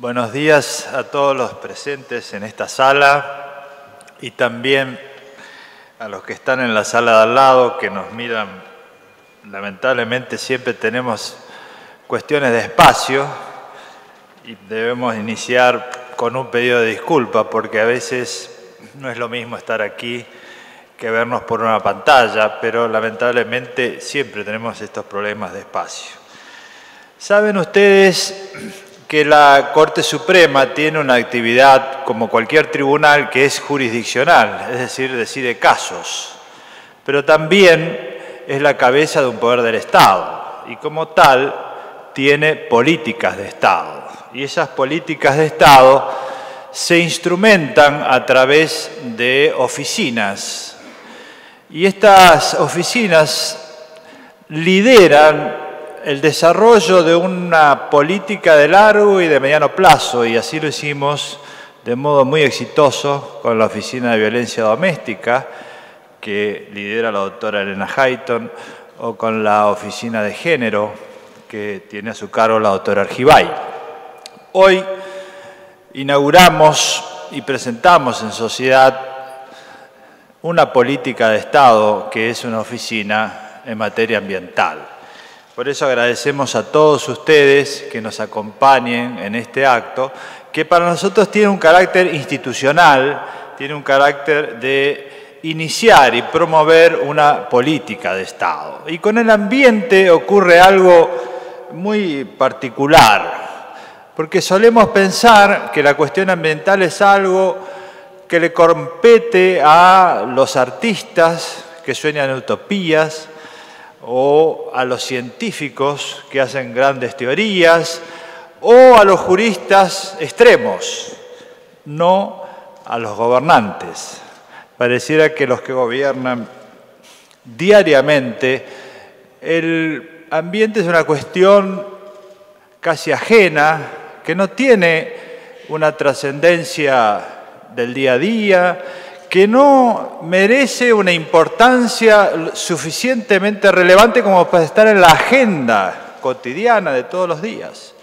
Buenos días a todos los presentes en esta sala y también a los que están en la sala de al lado, que nos miran. Lamentablemente siempre tenemos cuestiones de espacio y debemos iniciar con un pedido de disculpa porque a veces no es lo mismo estar aquí que vernos por una pantalla, pero lamentablemente siempre tenemos estos problemas de espacio. Saben ustedes que la Corte Suprema tiene una actividad como cualquier tribunal que es jurisdiccional, es decir, decide casos, pero también es la cabeza de un poder del Estado y como tal tiene políticas de Estado. Y esas políticas de Estado se instrumentan a través de oficinas. Y estas oficinas lideran el desarrollo de una política de largo y de mediano plazo, y así lo hicimos de modo muy exitoso con la Oficina de Violencia Doméstica, que lidera la doctora Elena Hayton, o con la Oficina de Género, que tiene a su cargo la doctora Argibay. Hoy inauguramos y presentamos en sociedad una política de Estado que es una oficina en materia ambiental. Por eso agradecemos a todos ustedes que nos acompañen en este acto, que para nosotros tiene un carácter institucional, tiene un carácter de iniciar y promover una política de Estado. Y con el ambiente ocurre algo muy particular, porque solemos pensar que la cuestión ambiental es algo que le compete a los artistas que sueñan utopías, o a los científicos que hacen grandes teorías, o a los juristas extremos, no a los gobernantes. Pareciera que los que gobiernan diariamente, el ambiente es una cuestión casi ajena, que no tiene una trascendencia del día a día, que no merece una importancia suficientemente relevante como para estar en la agenda cotidiana de todos los días.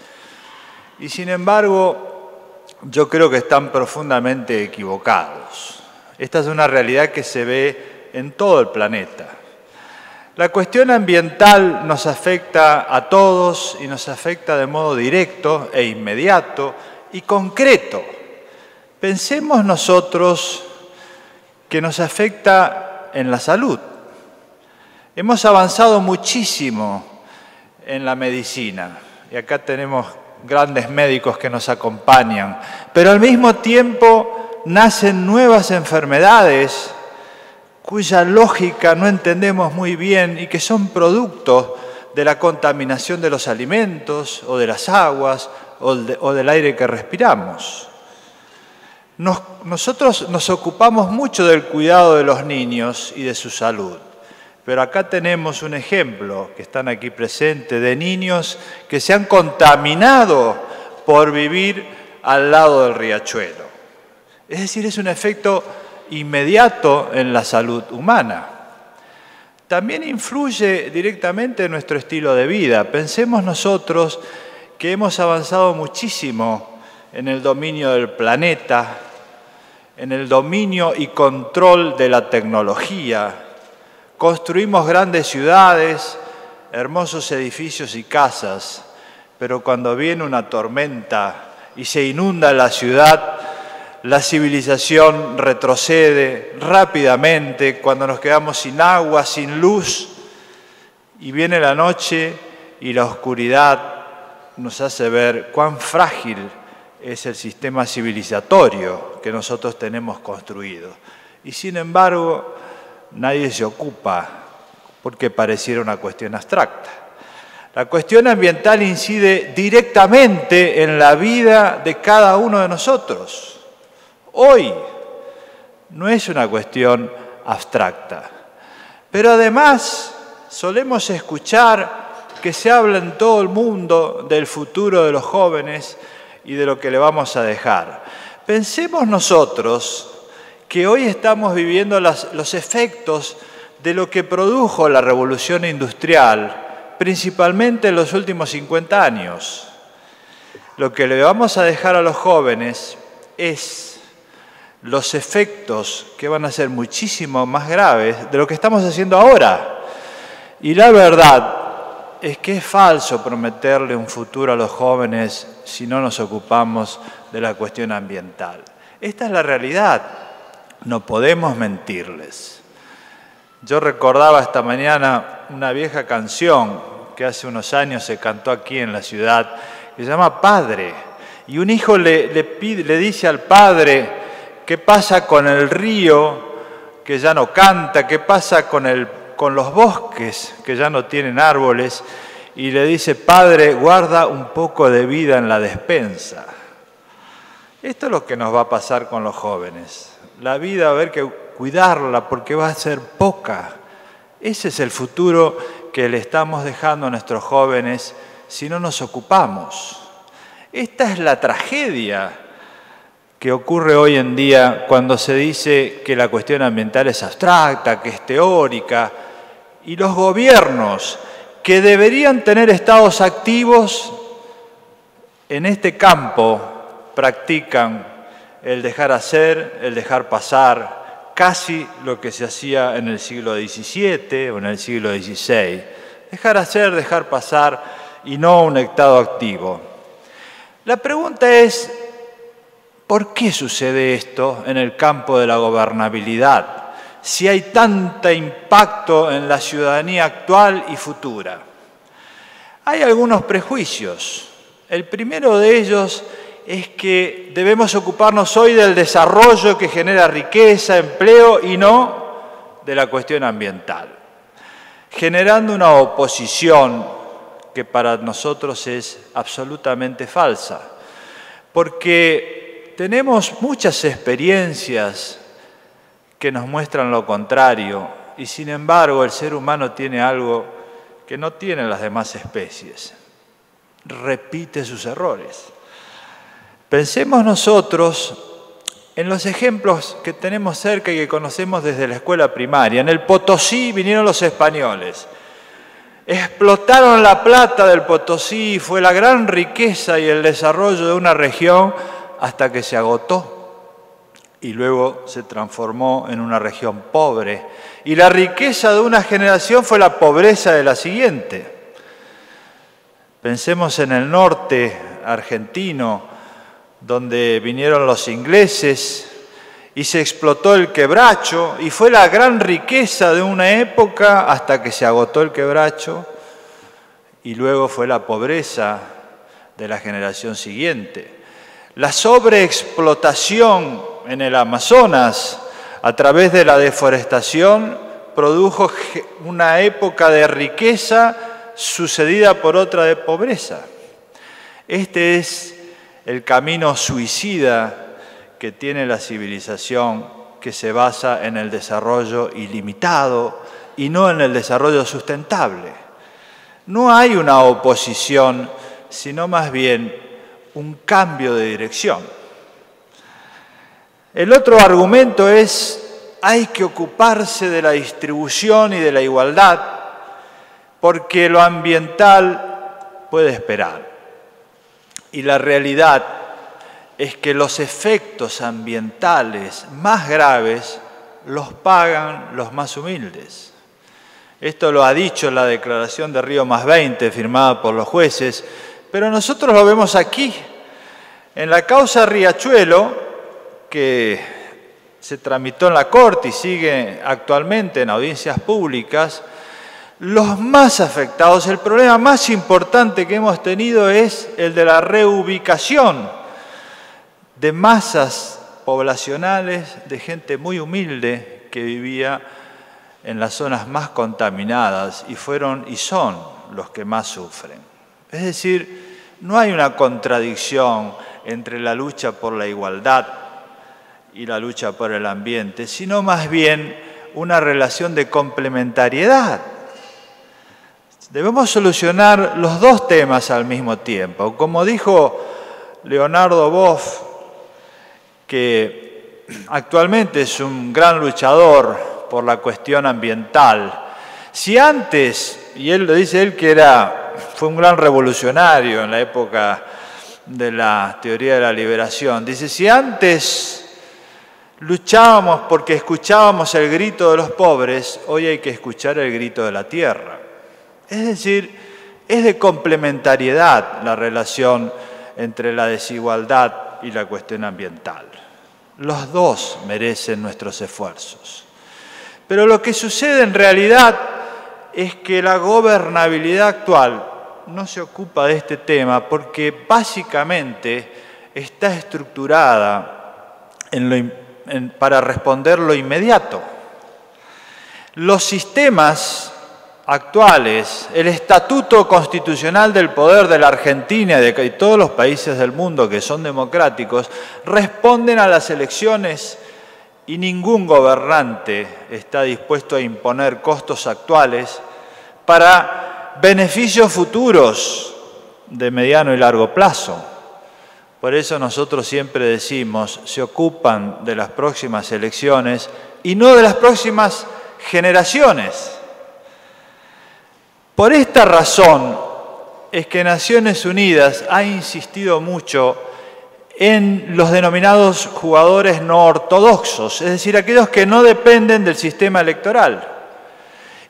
Y sin embargo, yo creo que están profundamente equivocados. Esta es una realidad que se ve en todo el planeta. La cuestión ambiental nos afecta a todos y nos afecta de modo directo e inmediato y concreto. Pensemos nosotros que nos afecta en la salud. Hemos avanzado muchísimo en la medicina, y acá tenemos grandes médicos que nos acompañan, pero al mismo tiempo nacen nuevas enfermedades cuya lógica no entendemos muy bien y que son producto de la contaminación de los alimentos o de las aguas o del aire que respiramos. Nosotros nos ocupamos mucho del cuidado de los niños y de su salud, pero acá tenemos un ejemplo, que están aquí presentes, de niños que se han contaminado por vivir al lado del riachuelo. Es decir, es un efecto inmediato en la salud humana. También influye directamente en nuestro estilo de vida. Pensemos nosotros que hemos avanzado muchísimo en el dominio del planeta, en el dominio y control de la tecnología. Construimos grandes ciudades, hermosos edificios y casas, pero cuando viene una tormenta y se inunda la ciudad, la civilización retrocede rápidamente cuando nos quedamos sin agua, sin luz, y viene la noche y la oscuridad nos hace ver cuán frágil es el sistema civilizatorio que nosotros tenemos construido. Y sin embargo, nadie se ocupa porque pareciera una cuestión abstracta. La cuestión ambiental incide directamente en la vida de cada uno de nosotros. Hoy no es una cuestión abstracta. Pero además solemos escuchar que se habla en todo el mundo del futuro de los jóvenes y de lo que le vamos a dejar. Pensemos nosotros que hoy estamos viviendo los efectos de lo que produjo la revolución industrial, principalmente en los últimos 50 años. lo que le vamos a dejar a los jóvenes es los efectos que van a ser muchísimo más graves de lo que estamos haciendo ahora. Y la verdad es que es falso prometerle un futuro a los jóvenes si no nos ocupamos de la cuestión ambiental. Esta es la realidad, no podemos mentirles. Yo recordaba esta mañana una vieja canción que hace unos años se cantó aquí en la ciudad, que se llama Padre. Y un hijo le dice al padre, ¿qué pasa con el río que ya no canta? ¿Qué pasa con los bosques que ya no tienen árboles? Y le dice, Padre, guarda un poco de vida en la despensa. Esto es lo que nos va a pasar con los jóvenes. La vida va a haber que cuidarla porque va a ser poca. Ese es el futuro que le estamos dejando a nuestros jóvenes si no nos ocupamos. Esta es la tragedia que ocurre hoy en día cuando se dice que la cuestión ambiental es abstracta, que es teórica, y los gobiernos que deberían tener estados activos en este campo practican el dejar hacer, el dejar pasar, casi lo que se hacía en el siglo XVII o en el siglo XVI. Dejar hacer, dejar pasar y no un estado activo. La pregunta es, ¿por qué sucede esto en el campo de la gobernabilidad? Si hay tanto impacto en la ciudadanía actual y futura. Hay algunos prejuicios. El primero de ellos es que debemos ocuparnos hoy del desarrollo que genera riqueza, empleo y no de la cuestión ambiental, generando una oposición que para nosotros es absolutamente falsa, porque tenemos muchas experiencias que nos muestran lo contrario y sin embargo el ser humano tiene algo que no tienen las demás especies, repite sus errores. Pensemos nosotros en los ejemplos que tenemos cerca y que conocemos desde la escuela primaria. En el Potosí vinieron los españoles, explotaron la plata del Potosí, fue la gran riqueza y el desarrollo de una región hasta que se agotó y luego se transformó en una región pobre. Y la riqueza de una generación fue la pobreza de la siguiente. Pensemos en el norte argentino, donde vinieron los ingleses y se explotó el quebracho y fue la gran riqueza de una época hasta que se agotó el quebracho y luego fue la pobreza de la generación siguiente. La sobreexplotación en el Amazonas a través de la deforestación produjo una época de riqueza sucedida por otra de pobreza. Este es el camino suicida que tiene la civilización, que se basa en el desarrollo ilimitado y no en el desarrollo sustentable. No hay una oposición, sino más bien un cambio de dirección. El otro argumento es, hay que ocuparse de la distribución y de la igualdad, porque lo ambiental puede esperar. Y la realidad es que los efectos ambientales más graves los pagan los más humildes. Esto lo ha dicho la declaración de Río +20 firmada por los jueces, pero nosotros lo vemos aquí, en la causa Riachuelo, que se tramitó en la Corte y sigue actualmente en audiencias públicas. Los más afectados, el problema más importante que hemos tenido es el de la reubicación de masas poblacionales de gente muy humilde que vivía en las zonas más contaminadas y fueron y son los que más sufren. Es decir, no hay una contradicción entre la lucha por la igualdad y la lucha por el ambiente, sino más bien una relación de complementariedad. Debemos solucionar los dos temas al mismo tiempo. Como dijo Leonardo Boff, que actualmente es un gran luchador por la cuestión ambiental, si antes, y él lo dice él que fue un gran revolucionario en la época de la teoría de la liberación. Dice, si antes luchábamos porque escuchábamos el grito de los pobres, hoy hay que escuchar el grito de la tierra. Es decir, es de complementariedad la relación entre la desigualdad y la cuestión ambiental. Los dos merecen nuestros esfuerzos. Pero lo que sucede en realidad es que la gobernabilidad actual no se ocupa de este tema porque básicamente está estructurada para responder lo inmediato. Los sistemas actuales, el estatuto constitucional del poder de la Argentina y de todos los países del mundo que son democráticos, responden a las elecciones y ningún gobernante está dispuesto a imponer costos actuales para beneficios futuros de mediano y largo plazo. Por eso nosotros siempre decimos, se ocupan de las próximas elecciones y no de las próximas generaciones. Por esta razón es que Naciones Unidas ha insistido mucho en los denominados jugadores no ortodoxos, es decir, aquellos que no dependen del sistema electoral.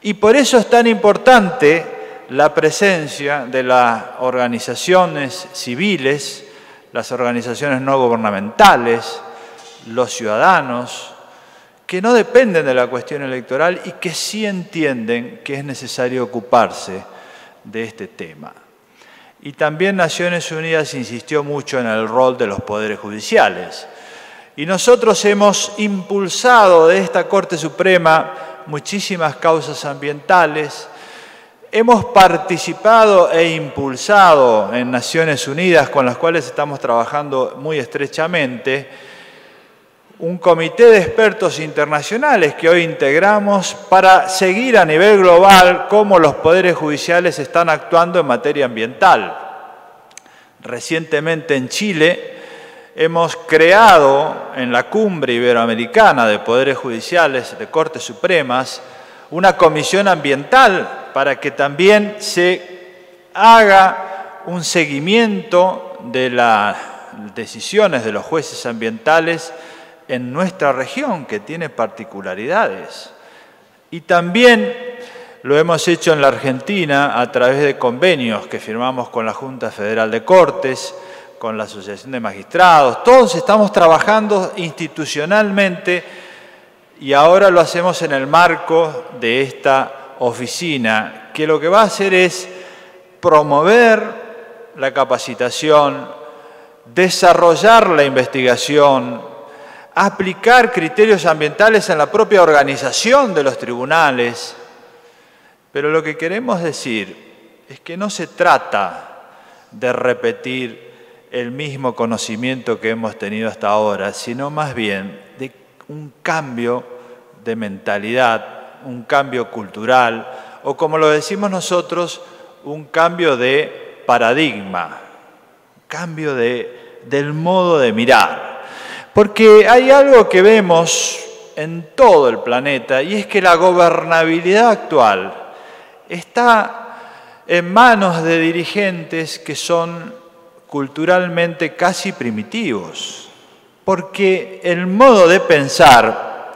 Y por eso es tan importante la presencia de las organizaciones civiles, las organizaciones no gubernamentales, los ciudadanos, que no dependen de la cuestión electoral y que sí entienden que es necesario ocuparse de este tema. Y también Naciones Unidas insistió mucho en el rol de los poderes judiciales. Y nosotros hemos impulsado de esta Corte Suprema muchísimas causas ambientales, hemos participado e impulsado en Naciones Unidas, con las cuales estamos trabajando muy estrechamente, un comité de expertos internacionales que hoy integramos para seguir a nivel global cómo los poderes judiciales están actuando en materia ambiental. Recientemente en Chile hemos creado en la Cumbre Iberoamericana de Poderes Judiciales de Cortes Supremas una comisión ambiental para que también se haga un seguimiento de las decisiones de los jueces ambientales en nuestra región, que tiene particularidades. Y también lo hemos hecho en la Argentina a través de convenios que firmamos con la Junta Federal de Cortes, con la Asociación de Magistrados. Todos estamos trabajando institucionalmente y ahora lo hacemos en el marco de esta oficina, que lo que va a hacer es promover la capacitación, desarrollar la investigación, aplicar criterios ambientales en la propia organización de los tribunales. Pero lo que queremos decir es que no se trata de repetir el mismo conocimiento que hemos tenido hasta ahora, sino más bien de un cambio de mentalidad, un cambio cultural, o como lo decimos nosotros, un cambio de paradigma, cambio del modo de mirar. Porque hay algo que vemos en todo el planeta y es que la gobernabilidad actual está en manos de dirigentes que son culturalmente casi primitivos, porque el modo de pensar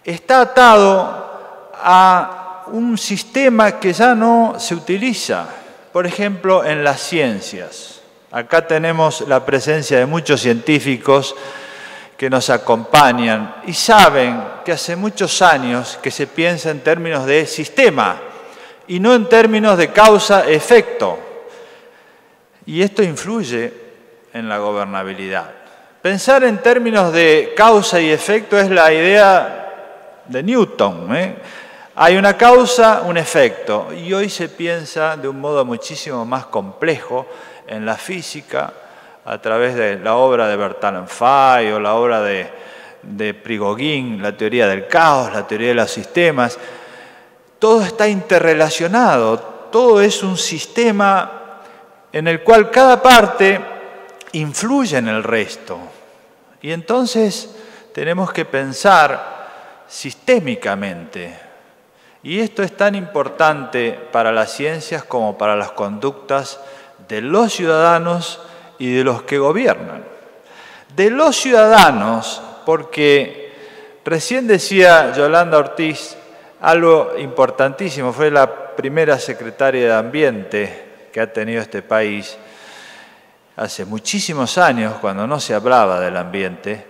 está atado a un sistema que ya no se utiliza, por ejemplo, en las ciencias. Acá tenemos la presencia de muchos científicos que nos acompañan y saben que hace muchos años que se piensa en términos de sistema y no en términos de causa-efecto. Y esto influye en la gobernabilidad. Pensar en términos de causa y efecto es la idea de Newton, Hay una causa, un efecto, y hoy se piensa de un modo muchísimo más complejo en la física, a través de la obra de Bertalan Fay o la obra de Prigogine, la teoría del caos, la teoría de los sistemas. Todo está interrelacionado, todo es un sistema en el cual cada parte influye en el resto. Y entonces tenemos que pensar sistémicamente. Y esto es tan importante para las ciencias como para las conductas de los ciudadanos y de los que gobiernan. De los ciudadanos, porque recién decía Yolanda Ortiz algo importantísimo, fue la primera secretaria de Ambiente que ha tenido este país hace muchísimos años, cuando no se hablaba del ambiente,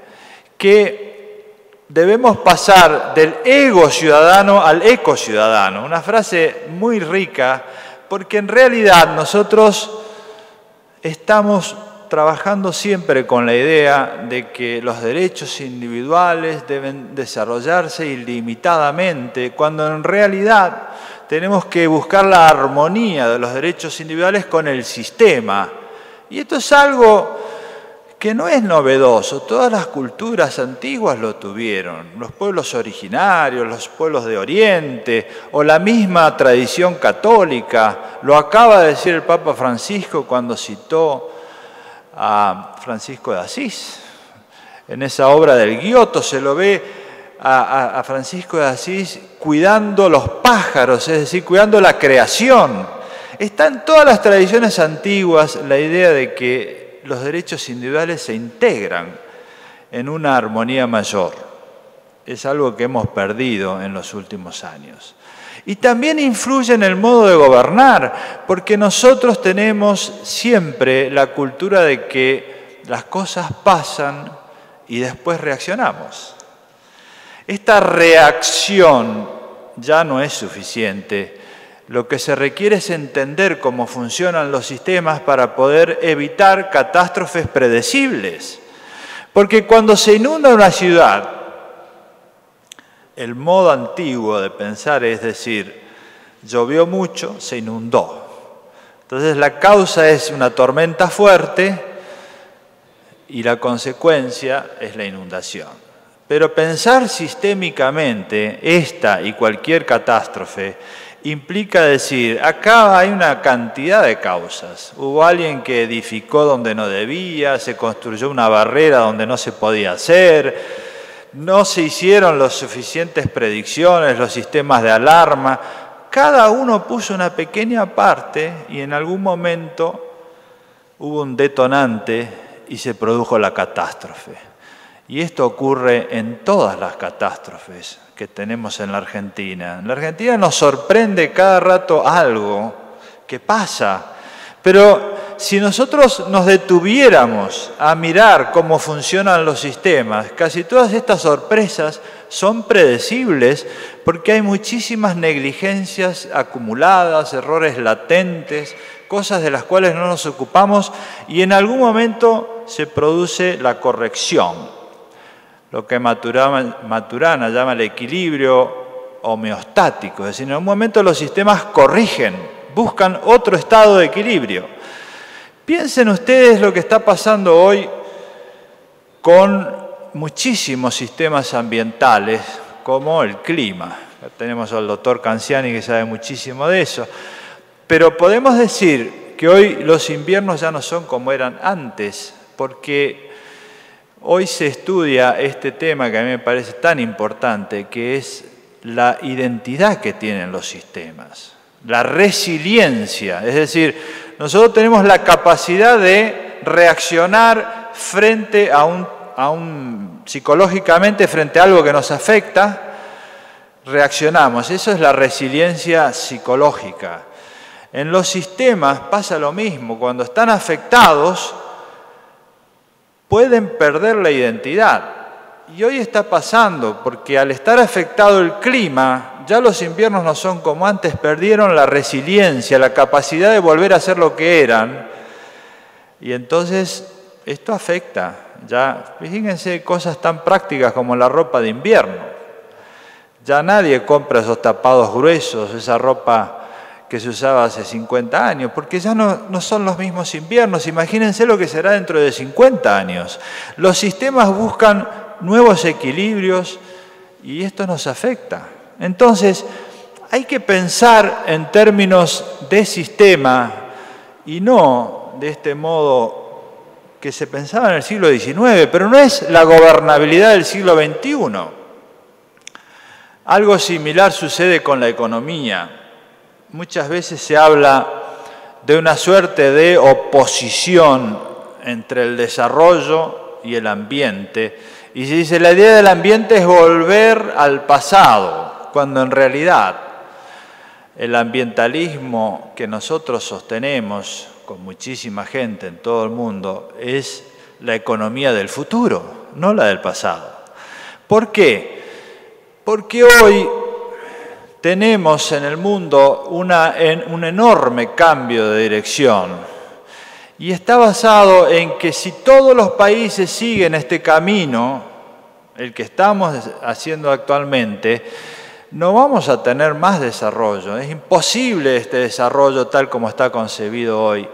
que debemos pasar del ego ciudadano al ecociudadano. Una frase muy rica, porque en realidad nosotros estamos trabajando siempre con la idea de que los derechos individuales deben desarrollarse ilimitadamente, cuando en realidad tenemos que buscar la armonía de los derechos individuales con el sistema. Y esto es algo que no es novedoso, todas las culturas antiguas lo tuvieron, los pueblos originarios, los pueblos de Oriente, o la misma tradición católica. Lo acaba de decir el Papa Francisco cuando citó a Francisco de Asís. En esa obra del Giotto se lo ve a Francisco de Asís cuidando los pájaros, es decir, cuidando la creación. Está en todas las tradiciones antiguas la idea de que los derechos individuales se integran en una armonía mayor. Es algo que hemos perdido en los últimos años. Y también influye en el modo de gobernar, porque nosotros tenemos siempre la cultura de que las cosas pasan y después reaccionamos. Esta reacción ya no es suficiente. Lo que se requiere es entender cómo funcionan los sistemas para poder evitar catástrofes predecibles. Porque cuando se inunda una ciudad, el modo antiguo de pensar es decir, llovió mucho, se inundó. Entonces la causa es una tormenta fuerte y la consecuencia es la inundación. Pero pensar sistémicamente esta y cualquier catástrofe implica decir, acá hay una cantidad de causas. Hubo alguien que edificó donde no debía, se construyó una barrera donde no se podía hacer, no se hicieron las suficientes predicciones, los sistemas de alarma. Cada uno puso una pequeña parte y en algún momento hubo un detonante y se produjo la catástrofe. Y esto ocurre en todas las catástrofes que tenemos en la Argentina. En la Argentina nos sorprende cada rato algo que pasa, pero si nosotros nos detuviéramos a mirar cómo funcionan los sistemas, casi todas estas sorpresas son predecibles porque hay muchísimas negligencias acumuladas, errores latentes, cosas de las cuales no nos ocupamos y en algún momento se produce la corrección. Lo que Maturana llama el equilibrio homeostático, es decir, en un momento los sistemas corrigen, buscan otro estado de equilibrio. Piensen ustedes lo que está pasando hoy con muchísimos sistemas ambientales, como el clima. Ya tenemos al doctor Canciani que sabe muchísimo de eso. Pero podemos decir que hoy los inviernos ya no son como eran antes, porque hoy se estudia este tema que a mí me parece tan importante, que es la identidad que tienen los sistemas, la resiliencia. Es decir, nosotros tenemos la capacidad de reaccionar frente psicológicamente frente a algo que nos afecta, reaccionamos. Eso es la resiliencia psicológica. En los sistemas pasa lo mismo. Cuando están afectados, pueden perder la identidad. Y hoy está pasando, porque al estar afectado el clima, ya los inviernos no son como antes, perdieron la resiliencia, la capacidad de volver a ser lo que eran. Y entonces esto afecta. Ya, fíjense cosas tan prácticas como la ropa de invierno. Ya nadie compra esos tapados gruesos, esa ropa que se usaba hace 50 años, porque ya no son los mismos inviernos. Imagínense lo que será dentro de 50 años. Los sistemas buscan nuevos equilibrios y esto nos afecta. Entonces, hay que pensar en términos de sistema y no de este modo que se pensaba en el siglo XIX, pero no es la gobernabilidad del siglo XXI. Algo similar sucede con la economía. Muchas veces se habla de una suerte de oposición entre el desarrollo y el ambiente. Y se dice, la idea del ambiente es volver al pasado, cuando en realidad el ambientalismo que nosotros sostenemos con muchísima gente en todo el mundo es la economía del futuro, no la del pasado. ¿Por qué? Porque hoy tenemos en el mundo un enorme cambio de dirección y está basado en que si todos los países siguen este camino, el que estamos haciendo actualmente, no vamos a tener más desarrollo. Es imposible este desarrollo tal como está concebido hoy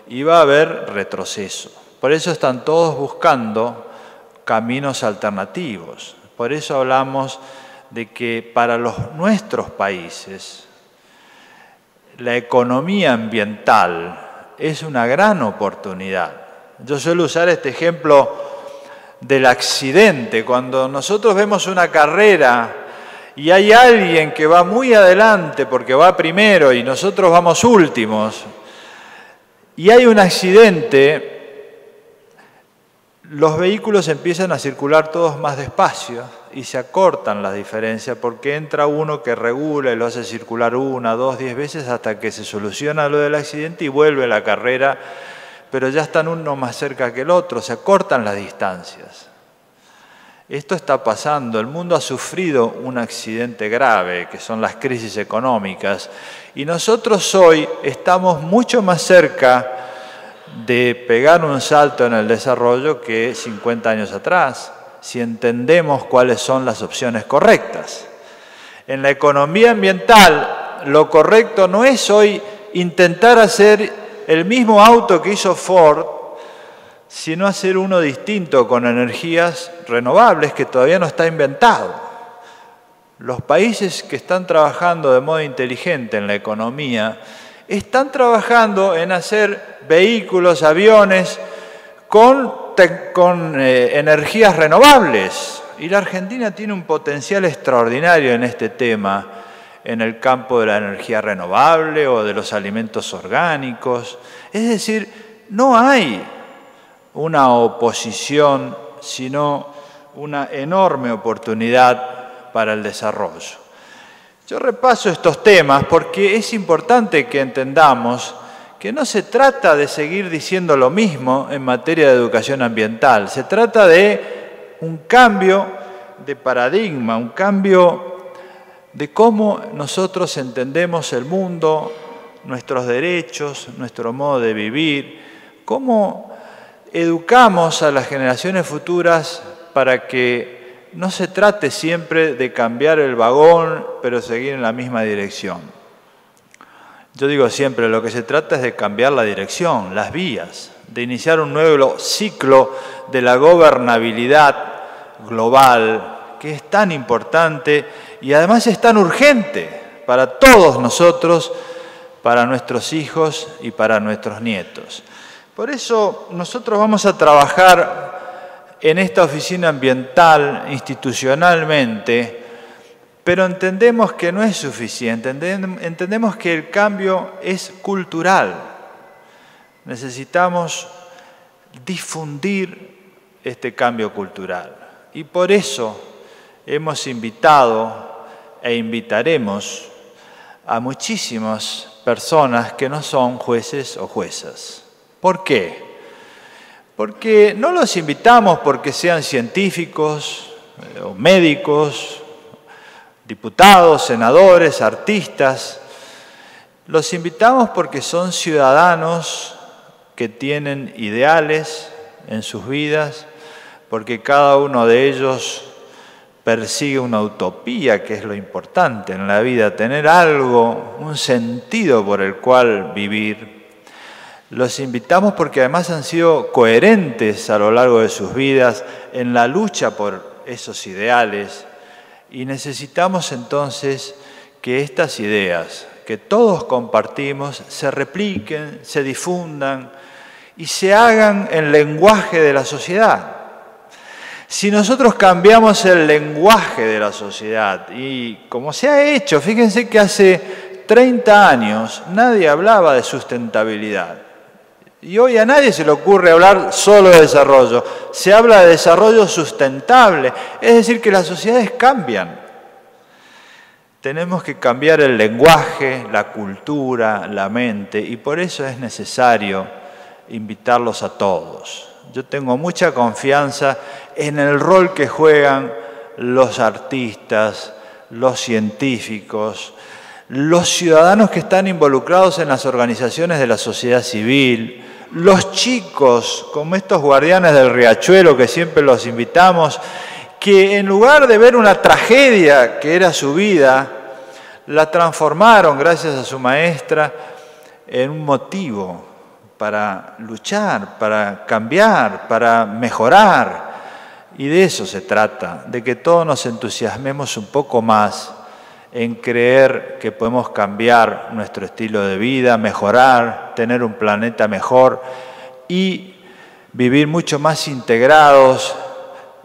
y va a haber retroceso. Por eso están todos buscando caminos alternativos. Por eso hablamos de que para nuestros países la economía ambiental es una gran oportunidad. Yo suelo usar este ejemplo del accidente. Cuando nosotros vemos una carrera y hay alguien que va muy adelante porque va primero y nosotros vamos últimos, y hay un accidente, los vehículos empiezan a circular todos más despacio y se acortan las diferencias porque entra uno que regula y lo hace circular 1, 2, 10 veces hasta que se soluciona lo del accidente y vuelve la carrera, pero ya están uno más cerca que el otro, se acortan las distancias. Esto está pasando, el mundo ha sufrido un accidente grave, que son las crisis económicas, y nosotros hoy estamos mucho más cerca de pegar un salto en el desarrollo que 50 años atrás, si entendemos cuáles son las opciones correctas. En la economía ambiental, lo correcto no es hoy intentar hacer el mismo auto que hizo Ford, sino hacer uno distinto con energías renovables que todavía no está inventado. Los países que están trabajando de modo inteligente en la economía están trabajando en hacer vehículos, aviones con energías renovables. Y la Argentina tiene un potencial extraordinario en este tema, en el campo de la energía renovable o de los alimentos orgánicos. Es decir, no hay una oposición, sino una enorme oportunidad para el desarrollo. Yo repaso estos temas porque es importante que entendamos que no se trata de seguir diciendo lo mismo en materia de educación ambiental, se trata de un cambio de paradigma, un cambio de cómo nosotros entendemos el mundo, nuestros derechos, nuestro modo de vivir, cómo educamos a las generaciones futuras para que no se trate siempre de cambiar el vagón, pero seguir en la misma dirección. Yo digo siempre, lo que se trata es de cambiar la dirección, las vías, de iniciar un nuevo ciclo de la gobernabilidad global, que es tan importante y además es tan urgente para todos nosotros, para nuestros hijos y para nuestros nietos. Por eso nosotros vamos a trabajar en esta oficina ambiental institucionalmente, pero entendemos que no es suficiente, entendemos que el cambio es cultural. Necesitamos difundir este cambio cultural y por eso hemos invitado e invitaremos a muchísimas personas que no son jueces o juezas. ¿Por qué? Porque no los invitamos porque sean científicos o médicos, diputados, senadores, artistas. Los invitamos porque son ciudadanos que tienen ideales en sus vidas, porque cada uno de ellos persigue una utopía, que es lo importante en la vida, tener algo, un sentido por el cual vivir. Los invitamos porque además han sido coherentes a lo largo de sus vidas en la lucha por esos ideales y necesitamos entonces que estas ideas que todos compartimos se repliquen, se difundan y se hagan en lenguaje de la sociedad. Si nosotros cambiamos el lenguaje de la sociedad y como se ha hecho, fíjense que hace 30 años nadie hablaba de sustentabilidad. Y hoy a nadie se le ocurre hablar solo de desarrollo. Se habla de desarrollo sustentable, es decir, que las sociedades cambian. Tenemos que cambiar el lenguaje, la cultura, la mente, y por eso es necesario invitarlos a todos. Yo tengo mucha confianza en el rol que juegan los artistas, los científicos, los ciudadanos que están involucrados en las organizaciones de la sociedad civil, los chicos, como estos guardianes del riachuelo que siempre los invitamos, que en lugar de ver una tragedia que era su vida, la transformaron, gracias a su maestra, en un motivo para luchar, para cambiar, para mejorar. Y de eso se trata, de que todos nos entusiasmemos un poco más en creer que podemos cambiar nuestro estilo de vida, mejorar, tener un planeta mejor y vivir mucho más integrados,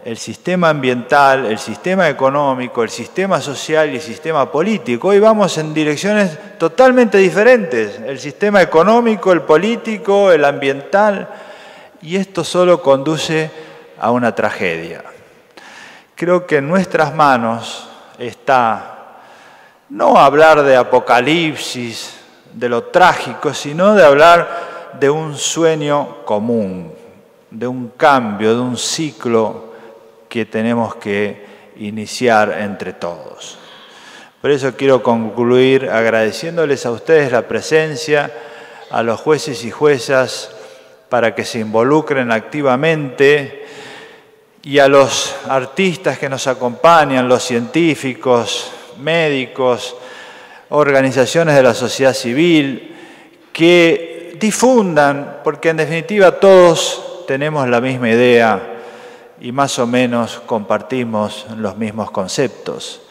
el sistema ambiental, el sistema económico, el sistema social y el sistema político. Hoy vamos en direcciones totalmente diferentes, el sistema económico, el político, el ambiental, y esto solo conduce a una tragedia. Creo que en nuestras manos está no hablar de apocalipsis, de lo trágico, sino de hablar de un sueño común, de un cambio, de un ciclo que tenemos que iniciar entre todos. Por eso quiero concluir agradeciéndoles a ustedes la presencia, a los jueces y juezas, para que se involucren activamente, y a los artistas que nos acompañan, los científicos, médicos, organizaciones de la sociedad civil, que difundan, porque en definitiva todos tenemos la misma idea y más o menos compartimos los mismos conceptos.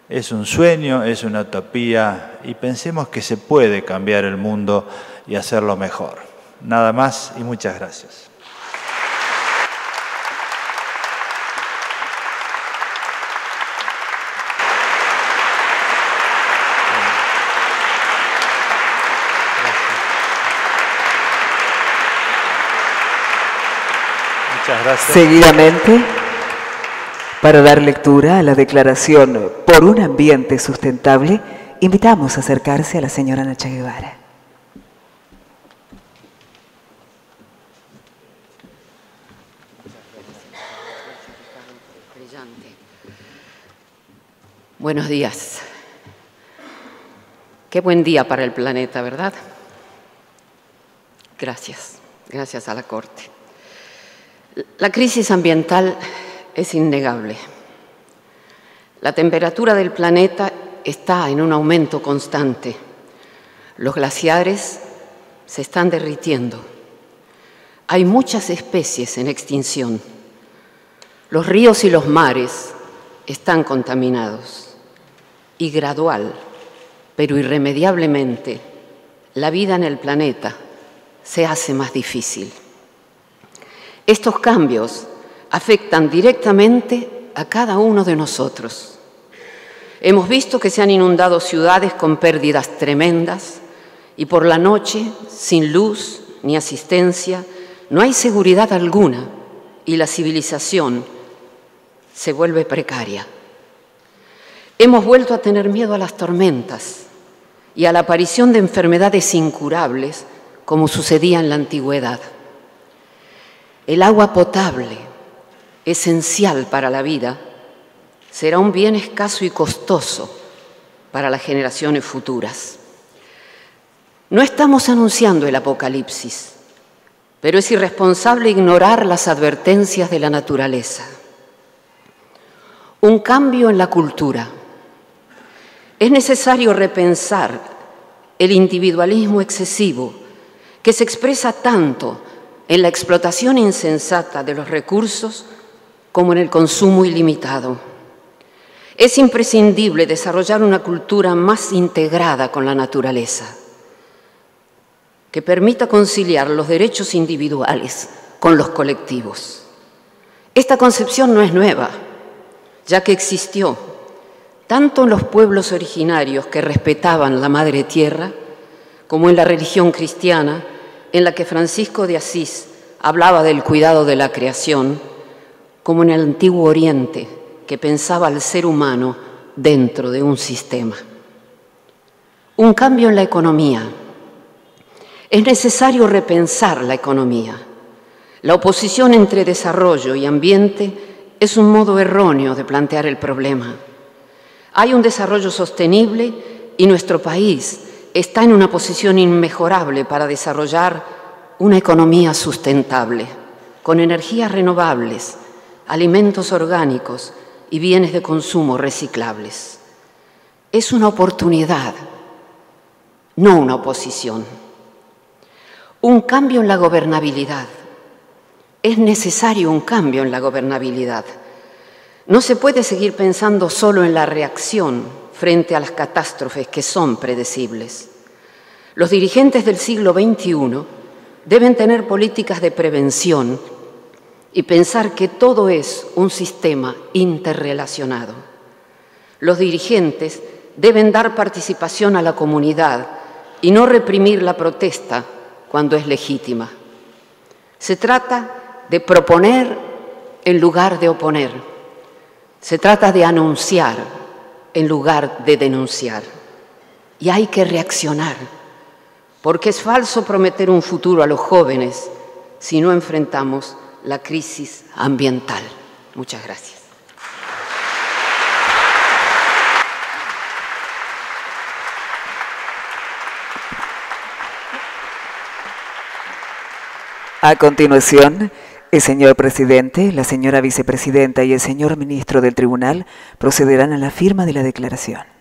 Es un sueño, es una utopía, y pensemos que se puede cambiar el mundo y hacerlo mejor. Nada más y muchas gracias. Muchas gracias. Seguidamente, para dar lectura a la declaración por un ambiente sustentable, invitamos a acercarse a la señora Nacha Guevara. Buenos días. Qué buen día para el planeta, ¿verdad? Gracias. Gracias a la Corte. La crisis ambiental es innegable. La temperatura del planeta está en un aumento constante. Los glaciares se están derritiendo. Hay muchas especies en extinción. Los ríos y los mares están contaminados. Y gradual, pero irremediablemente, la vida en el planeta se hace más difícil. Estos cambios afectan directamente a cada uno de nosotros. Hemos visto que se han inundado ciudades con pérdidas tremendas y por la noche, sin luz ni asistencia, no hay seguridad alguna y la civilización se vuelve precaria. Hemos vuelto a tener miedo a las tormentas y a la aparición de enfermedades incurables como sucedía en la antigüedad. El agua potable, esencial para la vida, será un bien escaso y costoso para las generaciones futuras. No estamos anunciando el apocalipsis, pero es irresponsable ignorar las advertencias de la naturaleza. Un cambio en la cultura. Es necesario repensar el individualismo excesivo que se expresa tanto en la explotación insensata de los recursos como en el consumo ilimitado. Es imprescindible desarrollar una cultura más integrada con la naturaleza, que permita conciliar los derechos individuales con los colectivos. Esta concepción no es nueva, ya que existió tanto en los pueblos originarios que respetaban la madre tierra, como en la religión cristiana, en la que Francisco de Asís hablaba del cuidado de la creación, como en el Antiguo Oriente, que pensaba al ser humano dentro de un sistema. Un cambio en la economía. Es necesario repensar la economía. La oposición entre desarrollo y ambiente es un modo erróneo de plantear el problema. Hay un desarrollo sostenible y nuestro país está en una posición inmejorable para desarrollar una economía sustentable, con energías renovables, alimentos orgánicos y bienes de consumo reciclables. Es una oportunidad, no una oposición. Un cambio en la gobernabilidad. Es necesario un cambio en la gobernabilidad. No se puede seguir pensando solo en la reacción frente a las catástrofes que son predecibles. Los dirigentes del siglo XXI deben tener políticas de prevención y pensar que todo es un sistema interrelacionado. Los dirigentes deben dar participación a la comunidad y no reprimir la protesta cuando es legítima. Se trata de proponer en lugar de oponer. Se trata de anunciar en lugar de denunciar. Y hay que reaccionar, porque es falso prometer un futuro a los jóvenes si no enfrentamos la crisis ambiental. Muchas gracias. A continuación, el señor presidente, la señora vicepresidenta y el señor ministro del tribunal procederán a la firma de la declaración.